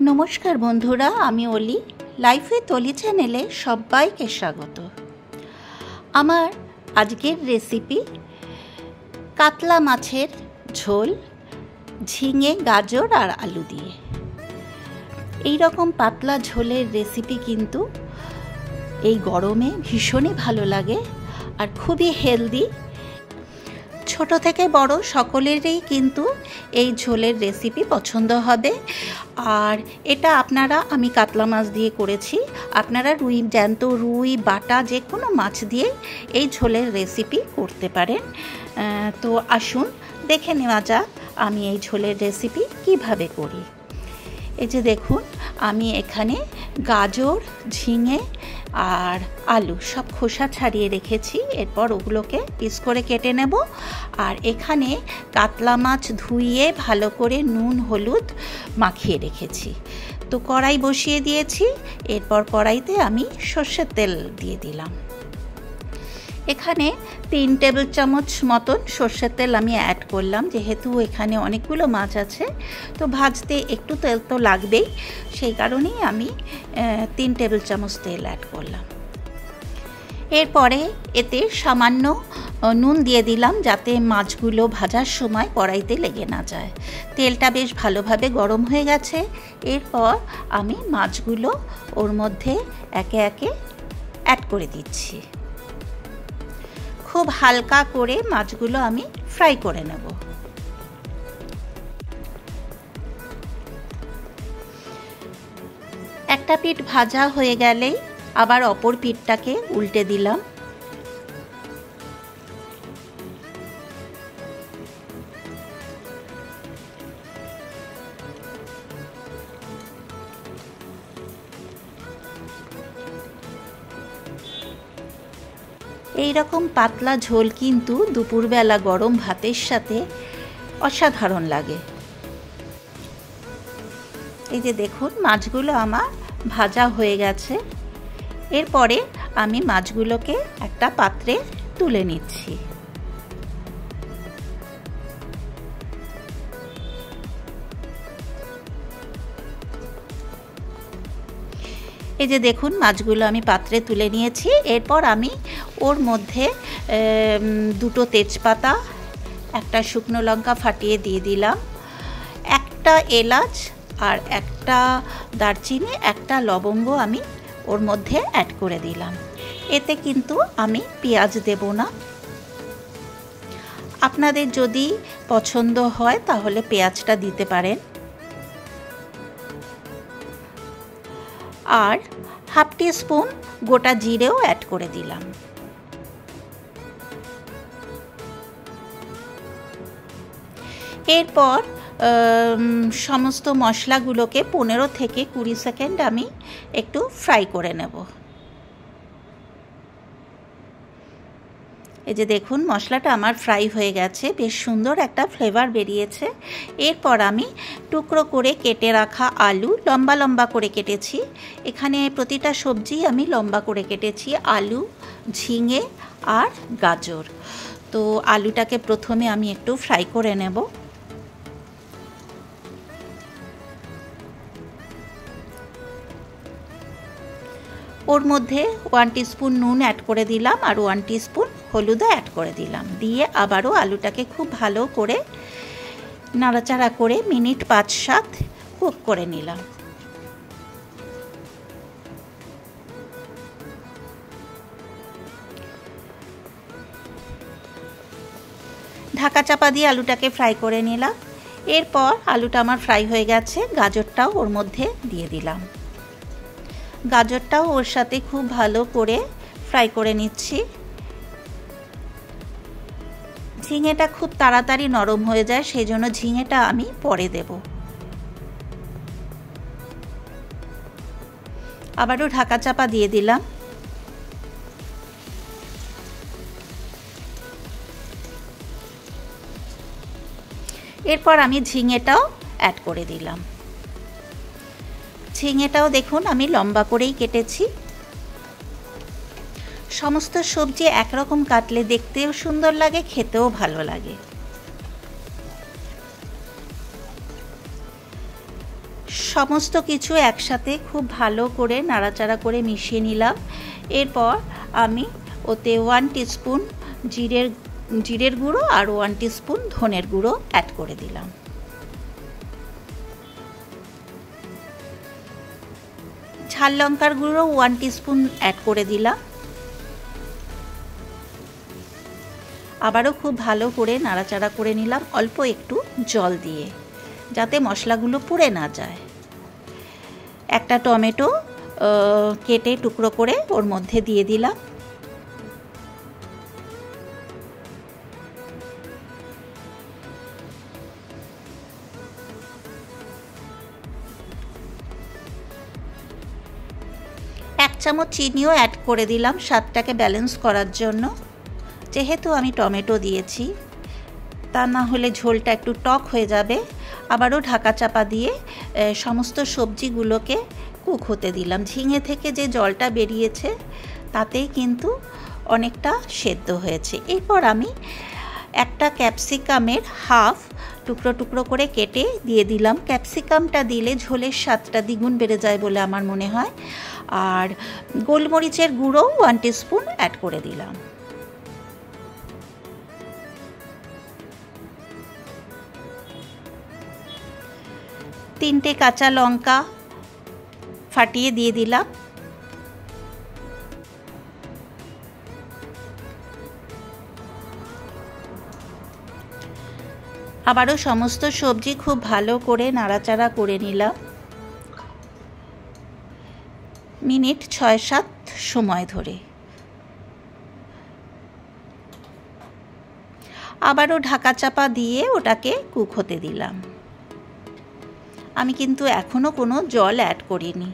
নমস্কার বন্ধুরা, আমি অলি। লাইফ উইথ অলি চ্যানেলে সবাইকে স্বাগত। আমার আজকের রেসিপি কাতলা মাছের ঝোল, ঝিঙে, গাজর আর আলু দিয়ে। এই রকম পাতলা ঝোলের রেসিপি কিন্তু এই গরমে ভীষণই ভালো লাগে আর খুবই হেলদি। ছোট থেকে বড় সকলেরই কিন্তু এই ঝোলের রেসিপি পছন্দ হবে। আর এটা আমি কাতলা মাছ দিয়ে করেছি, আপনারা জ্যান্ত রুই, বাটা যে কোনো মাছ দিয়ে এই ঝোলের রেসিপি করতে পারেন। তো আসুন দেখে নেওয়া যাক আমি এই ঝোলের রেসিপি কিভাবে করি। এই যে দেখুন, আমি এখানে গাজর, ঝিঙে আর আলু সব খোসা ছাড়িয়ে রেখেছি। এরপর ওগুলোকে পিস করে কেটে নেব। আর এখানে কাতলা মাছ ধুইয়ে ভালো করে নুন হলুদ মাখিয়ে রেখেছি। তো কড়াই বসিয়ে দিয়েছি। এরপর কড়াইতে আমি সর্ষের তেল দিয়ে দিলাম। এখানে 3 টেবিল চামচ মতন সর্ষের তেল আমি অ্যাড করলাম, যেহেতু এখানে অনেকগুলো মাছ আছে তো ভাজতে একটু তেল তো লাগবেই, সেই কারণেই আমি 3 টেবিল চামচ তেল অ্যাড করলাম। এরপরে এতে সামান্য নুন দিয়ে দিলাম, যাতে মাছগুলো ভাজার সময় কড়াইতে লেগে না যায়। তেলটা বেশ ভালোভাবে গরম হয়ে গেছে। এরপর আমি মাছগুলো ওর মধ্যে একে একে অ্যাড করে দিচ্ছি। খুব হালকা করে মাছগুলো আমি ফ্রাই করে নেব। একটা পিঠ ভাজা হয়ে গেলেই আবার অপর পিঠটাকে উল্টে দিলাম। এই রকম পাতলা ঝোল কিন্তু দুপুরবেলা গরম ভাতের সাথে অসাধারণ লাগে। এই যে দেখুন, মাছগুলো আমার ভাজা হয়ে গেছে। এরপরে আমি মাছগুলোকে একটা পাত্রে তুলে নিচ্ছি। এই যে দেখুন, মাছগুলো আমি পাত্রে তুলে নিয়েছি। এরপর আমি ওর মধ্যে 2টো তেজপাতা, একটা শুকনো লঙ্কা ফাটিয়ে দিয়ে দিলাম, একটা এলাচ আর একটা দারচিনি, একটা লবঙ্গ আমি ওর মধ্যে অ্যাড করে দিলাম। এতে কিন্তু আমি পেঁয়াজ দেব না। আপনাদের যদি পছন্দ হয় তাহলে পেঁয়াজটা দিতে পারেন। আর হাফ টিস্পুন গোটা জিরেও অ্যাড করে দিলাম। এরপর সমস্ত মশলাগুলোকে 15 থেকে 20 সেকেন্ড আমি একটু ফ্রাই করে নেব। এই যে দেখুন, মশলাটা আমার ফ্রাই হয়ে গেছে, বেশ সুন্দর একটা ফ্লেভার বেরিয়েছে। এরপর আমি টুকরো করে কেটে রাখা আলু লম্বা লম্বা করে কেটেছি। এখানে প্রতিটা সবজি আমি লম্বা করে কেটেছি, আলু, ঝিঙে আর গাজর। তো আলুটাকে প্রথমে আমি একটু ফ্রাই করে নেব। ওর মধ্যে 1 টিস্পুন নুন অ্যাড করে দিলাম আর 1 টিস্পুন হলুদও অ্যাড করে দিলাম। দিয়ে আবারও আলুটাকে খুব ভালো করে নাড়াচাড়া করে মিনিট 5-7 কুক করে নিলাম। ঢাকা চাপা দিয়ে আলুটাকে ফ্রাই করে নিলাম। এরপর আলুটা আমার ফ্রাই হয়ে গেছে, গাজরটাও ওর মধ্যে দিয়ে দিলাম। গাজরটাও ওর সাথে খুব ভালো করে ফ্রাই করে নিচ্ছি। ঝিঙেটা খুব তাড়াতাড়ি নরম হয়ে যায়, সেই জন্য ঝিঙেটা আমি পরে দেব। আবারও ঢাকা চাপা দিয়ে দিলাম। এরপর আমি ঝিঙেটাও অ্যাড করে দিলাম। ঝিঙেটাও দেখুন আমি লম্বা করেই কেটেছি। সমস্ত সবজি একরকম কাটলে দেখতেও সুন্দর লাগে, খেতেও ভালো লাগে। সমস্ত কিছু একসাথে খুব ভালো করে নাড়াচাড়া করে মিশিয়ে নিলাম। এরপর আমি ওতে 1 টিস্পুন জিরের গুঁড়ো আর 1 টিস্পুন ধনের গুঁড়ো অ্যাড করে দিলাম। ঝাল লঙ্কার গুঁড়ো 1 টিস্পুন অ্যাড করে দিলাম। আবারও খুব ভালো করে নাড়াচাড়া করে নিলাম অল্প একটু জল দিয়ে, যাতে মশলাগুলো পুড়ে না যায়। একটা টমেটো কেটে টুকরো করে ওর মধ্যে দিয়ে দিলাম। এক চামচ চিনিও অ্যাড করে দিলাম স্বাদটাকে ব্যালেন্স করার জন্য, যেহেতু আমি টমেটো দিয়েছি, তা না হলে ঝোলটা একটু টক হয়ে যাবে। আবারও ঢাকা চাপা দিয়ে সমস্ত সবজিগুলোকে কুক হতে দিলাম। ঝিঙে থেকে যে জলটা বেরিয়েছে তাতেই কিন্তু অনেকটা সেদ্ধ হয়েছে। এরপর আমি একটা ক্যাপসিকামের হাফ টুকরো টুকরো করে কেটে দিয়ে দিলাম। ক্যাপসিকামটা দিলে ঝোলের স্বাদটা দ্বিগুণ বেড়ে যায় বলে আমার মনে হয়। আর গোলমরিচের গুঁড়ো 1 টিস্পুন অ্যাড করে দিলাম। তিনটে কাঁচা লঙ্কা ফাটিয়ে দিয়ে দিলাম। আবারও সমস্ত সবজি খুব ভালো করে নাড়াচাড়া করে নিলাম। মিনিট 6-7 সময় ধরে আবারও ঢাকা চাপা দিয়ে ওটাকে কুক হতে দিলাম। আমি কিন্তু এখনো কোনো জল অ্যাড করিনি।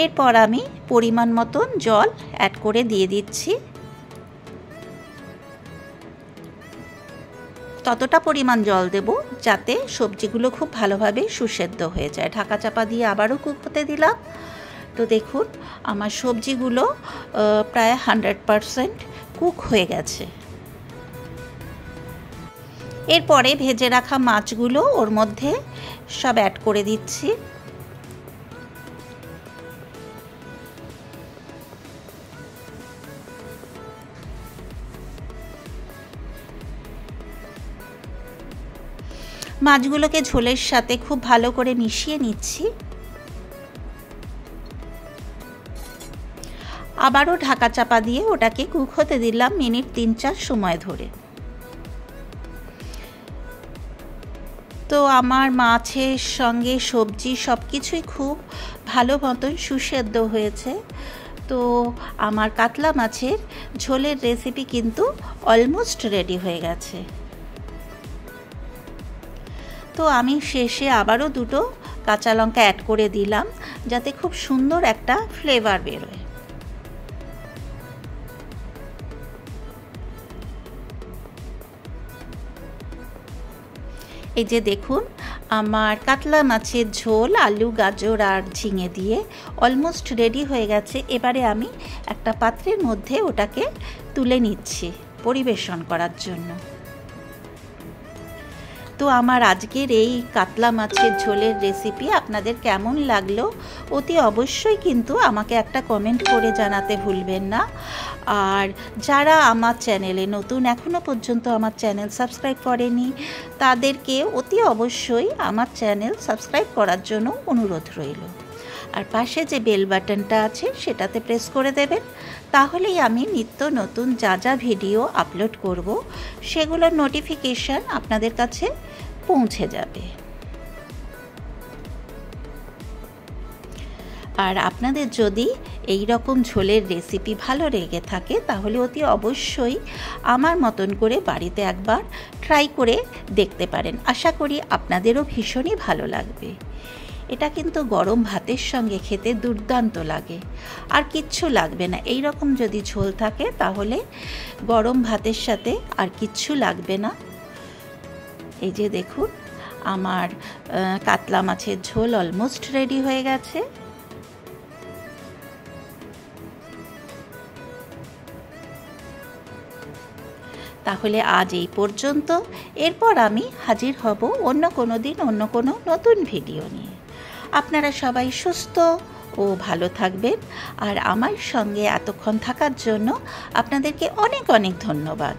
এরপর আমি পরিমাণ মতন জল অ্যাড করে দিয়ে দিচ্ছি। ততটা পরিমাণ জল দেব যাতে সবজিগুলো খুব ভালোভাবে সুসেদ্ধ হয়ে যায়। ঢাকা চাপা দিয়ে আবারও কুক হতে দিলাম। তো দেখুন আমার সবজিগুলো প্রায় 100% কুক হয়ে গেছে। এরপরে ভেজে রাখা মাছগুলো ওর মধ্যে সব অ্যাড করে দিচ্ছি। মাছগুলোকে ঝোলের সাথে খুব ভালো করে মিশিয়ে নিচ্ছি। আবারও ঢাকা চাপা দিয়ে ওটাকে কুক হতে দিলাম মিনিট 3-4 সময় ধরে। তো আমার মাছের সঙ্গে সবজি সব কিছুই খুব ভালো মতন সুসেদ্ধ হয়েছে। তো আমার কাতলা মাছের ঝোলের রেসিপি কিন্তু অলমোস্ট রেডি হয়ে গেছে। তো আমি শেষে আবারও 2টো কাঁচা লঙ্কা অ্যাড করে দিলাম, যাতে খুব সুন্দর একটা ফ্লেভার বেরোয়। এই যে দেখুন আমার কাতলা মাছের ঝোল আলু গাজর আর ঝিঙে দিয়ে অলমোস্ট রেডি হয়ে গেছে। এবারে আমি একটা পাত্রের মধ্যে ওটাকে তুলে নিচ্ছি পরিবেশন করার জন্য। তো আমার আজকের এই কাতলা মাছের ঝোলের রেসিপি আপনাদের কেমন লাগলো অতি অবশ্যই কিন্তু আমাকে একটা কমেন্ট করে জানাতে ভুলবেন না। আর যারা আমার চ্যানেলে নতুন, এখনও পর্যন্ত আমার চ্যানেল সাবস্ক্রাইব করেনি, তাদেরকে অতি অবশ্যই আমার চ্যানেল সাবস্ক্রাইব করার জন্য অনুরোধ রইল। আর পাশে যে বেল বাটনটা আছে সেটাতে প্রেস করে দেবেন, তাহলেই আমি নিত্য নতুন যা যা ভিডিও আপলোড করব সেগুলোর নোটিফিকেশান আপনাদের কাছে পৌঁছে যাবে। আর আপনাদের যদি এই রকম ঝোলের রেসিপি ভালো লেগে থাকে তাহলে অতি অবশ্যই আমার মতন করে বাড়িতে একবার ট্রাই করে দেখতে পারেন। আশা করি আপনাদেরও ভীষণই ভালো লাগবে। এটা কিন্তু গরম ভাতের সঙ্গে খেতে দুর্দান্ত লাগে, আর কিচ্ছু লাগবে না। এই রকম যদি ঝোল থাকে তাহলে গরম ভাতের সাথে আর কিচ্ছু লাগবে না। এই যে দেখুন আমার কাতলা মাছের ঝোল অলমোস্ট রেডি হয়ে গেছে। তাহলে আজ এই পর্যন্ত। এরপর আমি হাজির হব অন্য কোনো দিন অন্য কোনো নতুন ভিডিও নিয়ে। আপনারা সবাই সুস্থ ও ভালো থাকবেন। আর আমার সঙ্গে এতক্ষণ থাকার জন্য আপনাদেরকে অনেক অনেক ধন্যবাদ।